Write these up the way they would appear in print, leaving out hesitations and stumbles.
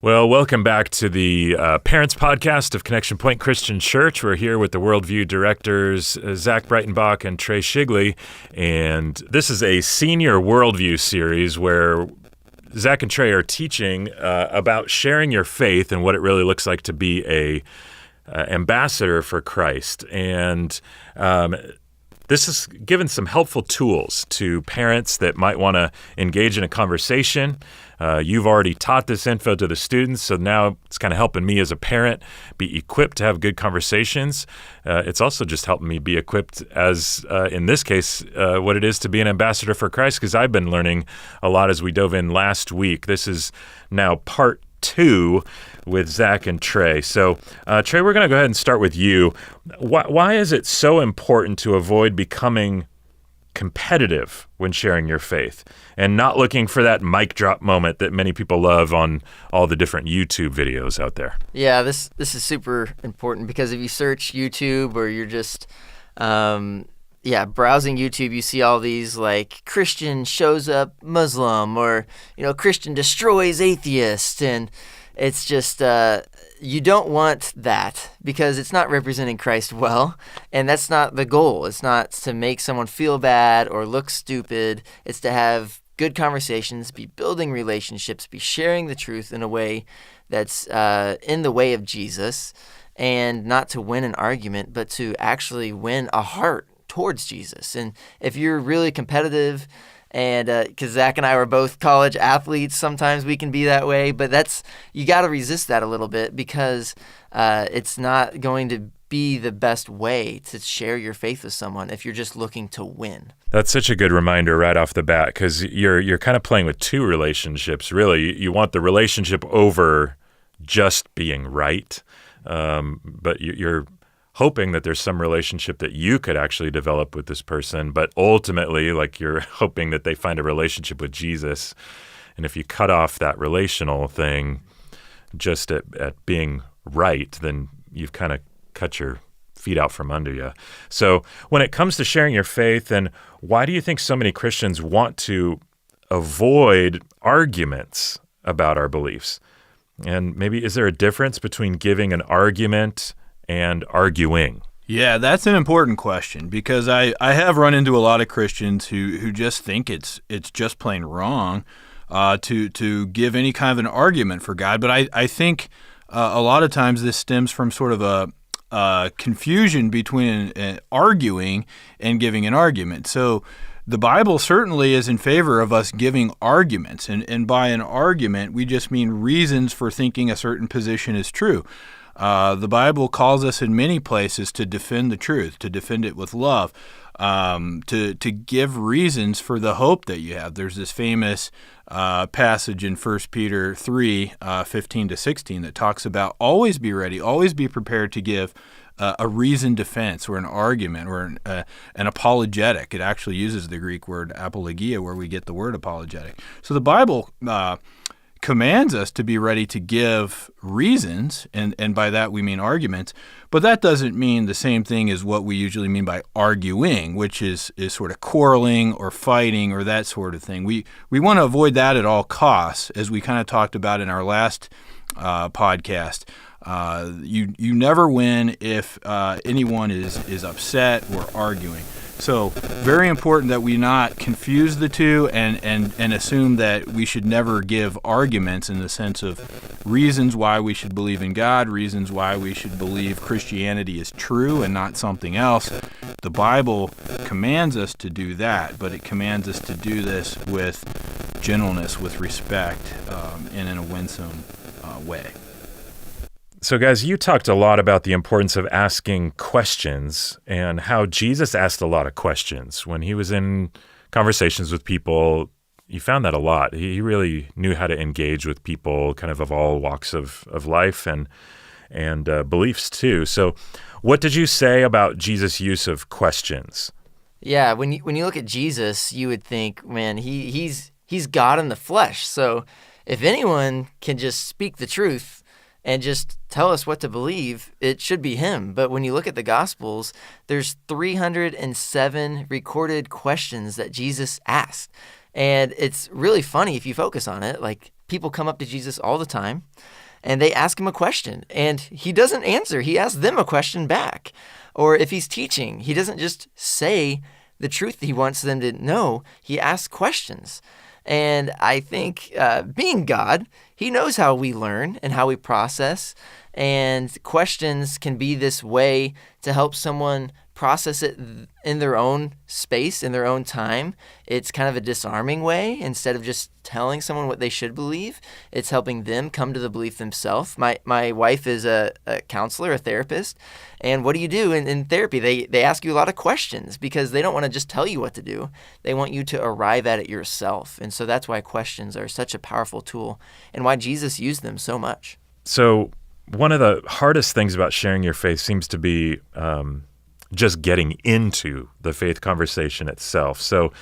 Well, welcome back to the Parents Podcast of Connection Point Christian Church. We're here with the Worldview directors, Zach Breitenbach and Trey Shigley, and this is a senior Worldview series where Zach and Trey are teaching about sharing your faith and what it really looks like to be a ambassador for Christ. And this has given some helpful tools to parents that might want to engage in a conversation. You've already taught this info to the students, so now it's kind of helping me as a parent be equipped to have good conversations. It's also just helping me be equipped as, in this case, what it is to be an ambassador for Christ, because I've been learning a lot as we dove in last week. This is now part 2 with Zach and Trey. So, Trey, we're going to go ahead and start with you. Why is it so important to avoid becoming competitive when sharing your faith and not looking for that mic drop moment that many people love on all the different YouTube videos out there? Yeah, this is super important because if you search YouTube or you're just browsing YouTube, you see all these like Christian shows up Muslim or, Christian destroys atheist. And it's just, you don't want that because it's not representing Christ well. And that's not the goal. It's not to make someone feel bad or look stupid. It's to have good conversations, be building relationships, be sharing the truth in a way that's in the way of Jesus, and not to win an argument, but to actually win a heart towards Jesus. And if you're really competitive, and because Zach and I were both college athletes, sometimes we can be that way, but you got to resist that a little bit because it's not going to be the best way to share your faith with someone if you're just looking to win. That's such a good reminder right off the bat because you're kind of playing with two relationships, really. You want the relationship over just being right, but you're hoping that there's some relationship that you could actually develop with this person, but ultimately, like, you're hoping that they find a relationship with Jesus. And if you cut off that relational thing just at being right, then you've kind of cut your feet out from under you. So when it comes to sharing your faith, then why do you think so many Christians want to avoid arguments about our beliefs? And maybe is there a difference between giving an argument and arguing? Yeah, that's an important question because I have run into a lot of Christians who just think it's just plain wrong to give any kind of an argument for God. But I think a lot of times this stems from sort of a confusion between arguing and giving an argument. So the Bible certainly is in favor of us giving arguments. And by an argument, we just mean reasons for thinking a certain position is true. The Bible calls us in many places to defend the truth, to defend it with love, to give reasons for the hope that you have. There's this famous passage in 1 Peter 3, 15 to 16 that talks about always be ready, always be prepared to give a reasoned defense or an argument or an apologetic. It actually uses the Greek word apologia where we get the word apologetic. So the Bible commands us to be ready to give reasons, and by that we mean arguments, but that doesn't mean the same thing as what we usually mean by arguing, which is sort of quarreling or fighting or that sort of thing. We want to avoid that at all costs, as we kind of talked about in our last podcast. You never win if anyone is upset or arguing. So very important that we not confuse the two and assume that we should never give arguments in the sense of reasons why we should believe in God, reasons why we should believe Christianity is true and not something else. The Bible commands us to do that, but it commands us to do this with gentleness, with respect, and in a winsome way. So guys, you talked a lot about the importance of asking questions and how Jesus asked a lot of questions. When he was in conversations with people, you found that a lot. He really knew how to engage with people kind of all walks of life and beliefs too. So what did you say about Jesus' use of questions? Yeah, when you look at Jesus, you would think, man, he's God in the flesh. So if anyone can just speak the truth and just tell us what to believe, it should be him. But when you look at the Gospels, there's 307 recorded questions that Jesus asked. And it's really funny if you focus on it. Like, people come up to Jesus all the time, and they ask him a question, and he doesn't answer. He asks them a question back. Or if he's teaching, he doesn't just say the truth he wants them to know. He asks questions. And I think being God, he knows how we learn and how we process. And questions can be this way to help someone process it in their own space, in their own time. It's kind of a disarming way. Instead of just telling someone what they should believe, it's helping them come to the belief themselves. My wife is a counselor, a therapist. And what do you do in therapy? They ask you a lot of questions because they don't want to just tell you what to do. They want you to arrive at it yourself. And so that's why questions are such a powerful tool and why Jesus used them so much. So one of the hardest things about sharing your faith seems to be just getting into the faith conversation itself. So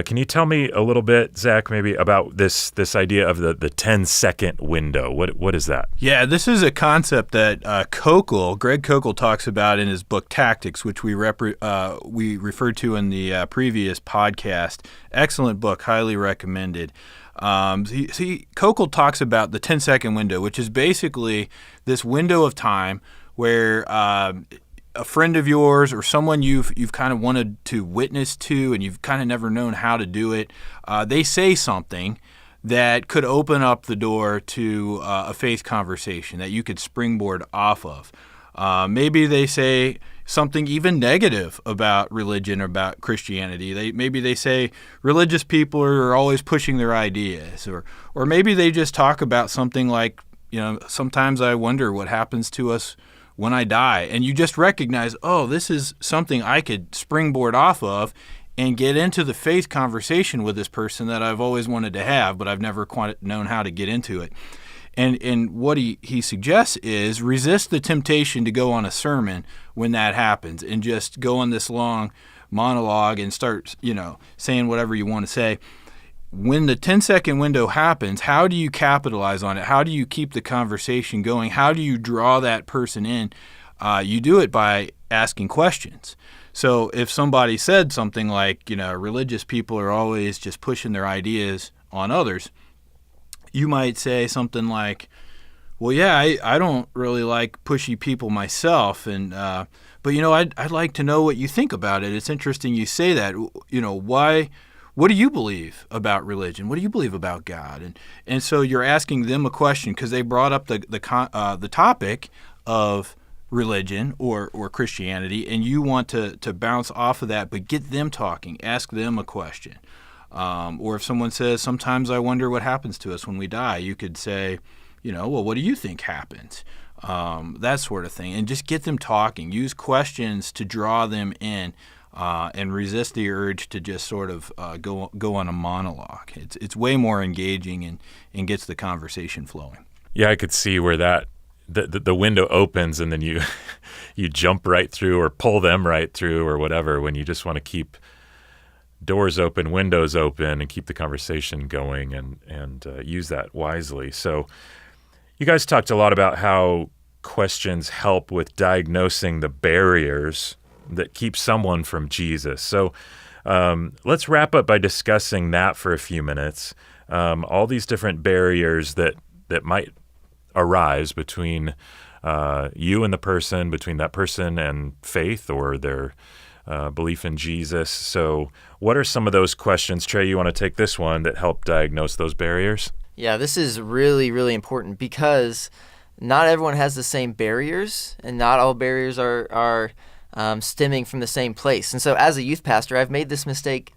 can you tell me a little bit, Zach, maybe about this idea of the 10-second window? What is that? Yeah, this is a concept that Greg Koukl talks about in his book Tactics, which we referred to in the previous podcast. Excellent book, highly recommended. Koukl talks about the 10-second window, which is basically this window of time where a friend of yours or someone you've kind of wanted to witness to and you've kind of never known how to do it, they say something that could open up the door to a faith conversation that you could springboard off of. Maybe they say something even negative about religion or about Christianity. Maybe they say religious people are always pushing their ideas, or maybe they just talk about something like, sometimes I wonder what happens to us when I die. And you just recognize, oh, this is something I could springboard off of and get into the faith conversation with this person that I've always wanted to have, but I've never quite known how to get into it. And what he suggests is resist the temptation to go on a sermon when that happens and just go on this long monologue and start, saying whatever you want to say. When the 10-second window happens, how do you capitalize on it? How do you keep the conversation going? How do you draw that person in? You do it by asking questions. So if somebody said something like, religious people are always just pushing their ideas on others, you might say something like, well, yeah, I don't really like pushy people myself, but I'd like to know what you think about it. It's interesting you say that. Why? What do you believe about religion? What do you believe about God? And so you're asking them a question because they brought up the topic of religion or Christianity, and you want to bounce off of that, but get them talking. Ask them a question. Or if someone says, sometimes I wonder what happens to us when we die, you could say, well, what do you think happens? That sort of thing. And just get them talking. Use questions to draw them in. And resist the urge to just sort of go on a monologue. It's way more engaging and gets the conversation flowing. Yeah, I could see where the window opens and then you jump right through or pull them right through or whatever when you just want to keep doors open, windows open, and keep the conversation going and use that wisely. So you guys talked a lot about how questions help with diagnosing the barriers that keep someone from Jesus. So let's wrap up by discussing that for a few minutes. All these different barriers that might arise between you and the person, between that person and faith or their belief in Jesus. So what are some of those questions, Trey, you want to take this one, that help diagnose those barriers? Yeah, this is really, really important because not everyone has the same barriers, and not all barriers are stemming from the same place. And so as a youth pastor, I've made this mistake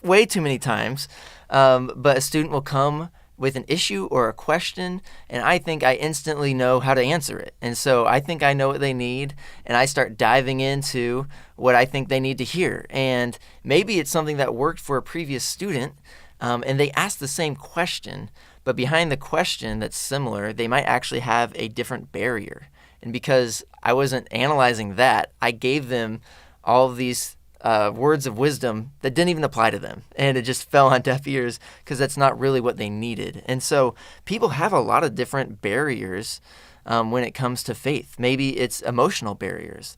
way too many times, but a student will come with an issue or a question, and I think I instantly know how to answer it. And so I think I know what they need, and I start diving into what I think they need to hear. And maybe it's something that worked for a previous student, and they asked the same question, but behind the question that's similar, they might actually have a different barrier. And because I wasn't analyzing that, I gave them all of these words of wisdom that didn't even apply to them. And it just fell on deaf ears because that's not really what they needed. And so people have a lot of different barriers when it comes to faith. Maybe it's emotional barriers.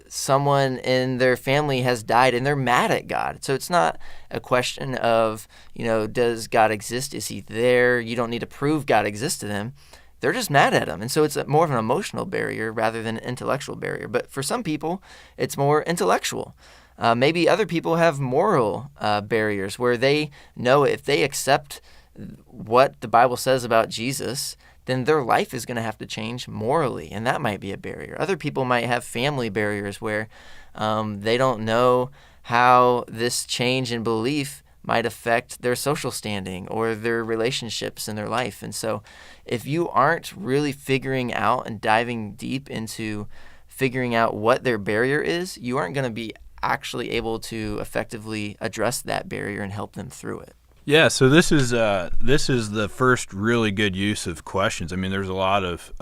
someone in their family has died and they're mad at God. So it's not a question of, does God exist? Is he there? You don't need to prove God exists to them. They're just mad at him. And so it's more of an emotional barrier rather than an intellectual barrier. But for some people, it's more intellectual. Maybe other people have moral barriers where they know if they accept what the Bible says about Jesus, then their life is going to have to change morally, and that might be a barrier. Other people might have family barriers where they don't know how this change in belief might affect their social standing or their relationships in their life. And so if you aren't really figuring out and diving deep into figuring out what their barrier is, you aren't going to be actually able to effectively address that barrier and help them through it. Yeah, so this is the first really good use of questions. I mean, there's a lot of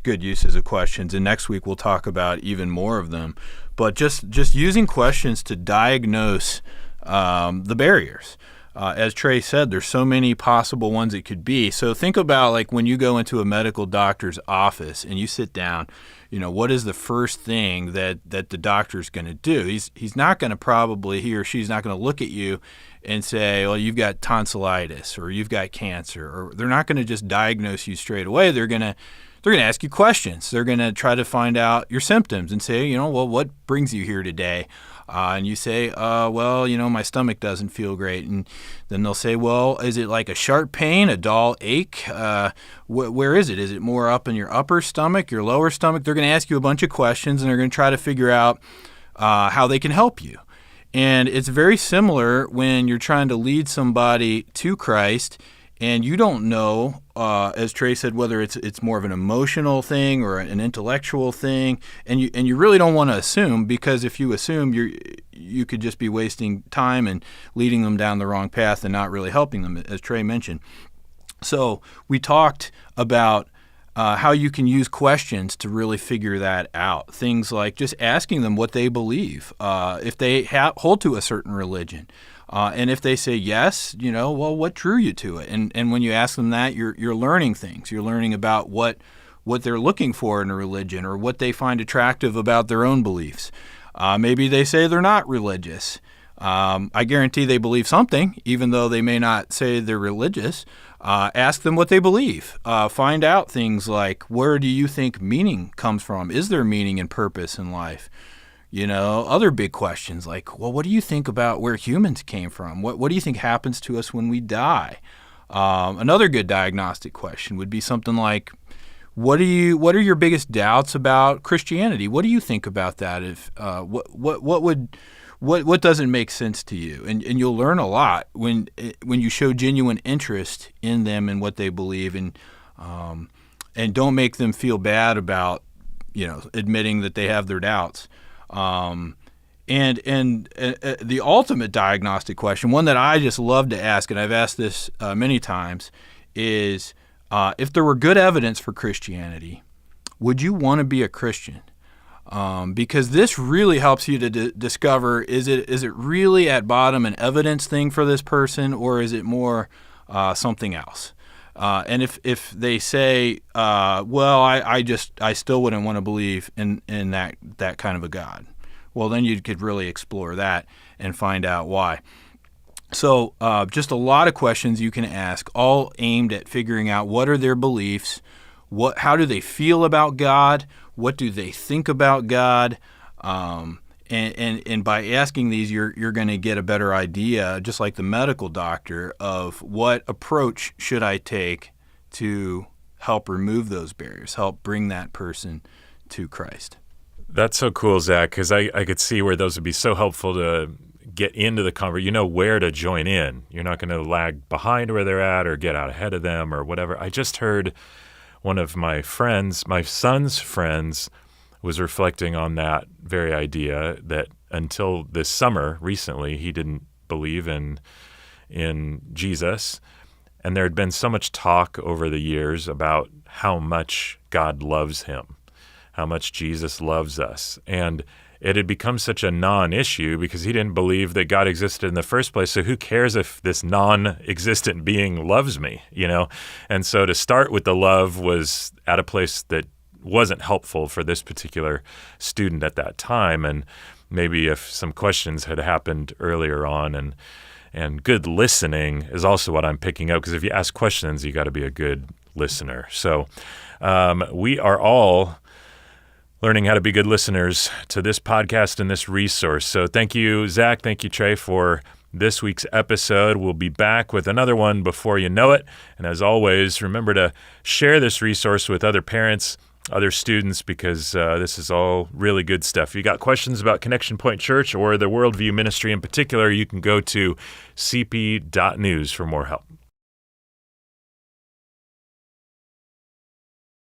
good uses of questions, and next week we'll talk about even more of them. But just using questions to diagnose the barriers. As Trey said, there's so many possible ones it could be. So think about like when you go into a medical doctor's office and you sit down, what is the first thing that the doctor's going to do? He's not going to he or she's not going to look at you and say, well, you've got tonsillitis or you've got cancer, or they're not going to just diagnose you straight away. They're going to ask you questions. They're going to try to find out your symptoms and say, well, what brings you here today? And you say, well, my stomach doesn't feel great. And then they'll say, well, is it like a sharp pain, a dull ache? Where is it? Is it more up in your upper stomach, your lower stomach? They're going to ask you a bunch of questions, and they're going to try to figure out how they can help you. And it's very similar when you're trying to lead somebody to Christ and you don't know, as Trey said, whether it's more of an emotional thing or an intellectual thing, and you really don't want to assume, because if you assume, you could just be wasting time and leading them down the wrong path and not really helping them, as Trey mentioned. So we talked about how you can use questions to really figure that out. Things like just asking them what they believe, if they hold to a certain religion. And if they say yes, well, what drew you to it? And when you ask them that, you're learning things. You're learning about what they're looking for in a religion or what they find attractive about their own beliefs. Maybe they say they're not religious. I guarantee they believe something, even though they may not say they're religious. Ask them what they believe. Find out things like, where do you think meaning comes from? Is there meaning and purpose in life? Other big questions like, well, what do you think about where humans came from? What do you think happens to us when we die? Another good diagnostic question would be something like, what are your biggest doubts about Christianity? What do you think about that? If what doesn't make sense to you? And you'll learn a lot when you show genuine interest in them and what they believe, and don't make them feel bad about admitting that they have their doubts. And the ultimate diagnostic question, one that I just love to ask, and I've asked this many times, is if there were good evidence for Christianity, would you want to be a Christian? Because this really helps you to discover, is it really at bottom an evidence thing for this person, or is it more something else? And if they say, well, I still wouldn't want to believe in that kind of a God, well, then you could really explore that and find out why. So just a lot of questions you can ask, all aimed at figuring out what are their beliefs, how do they feel about God, what do they think about God, and by asking these, you're going to get a better idea, just like the medical doctor, of what approach should I take to help remove those barriers, help bring that person to Christ. That's so cool, Zach, because I could see where those would be so helpful to get into the conversation. You know where to join in. You're not going to lag behind where they're at or get out ahead of them or whatever. I just heard one of my son's friends, was reflecting on that very idea, that until this summer, recently, he didn't believe in Jesus. And there had been so much talk over the years about how much God loves him, how much Jesus loves us. And it had become such a non-issue because he didn't believe that God existed in the first place. So who cares if this non-existent being loves me, And so to start with the love was at a place that wasn't helpful for this particular student at that time. And maybe if some questions had happened earlier on, and good listening is also what I'm picking up, because if you ask questions, you got to be a good listener. So we are all learning how to be good listeners to this podcast and this resource. So thank you, Zach. Thank you, Trey, for this week's episode. We'll be back with another one before you know it. And as always, remember to share this resource with other parents, other students, because this is all really good stuff. If you got questions about Connection Point Church or the Worldview Ministry in particular, you can go to cp.news for more help.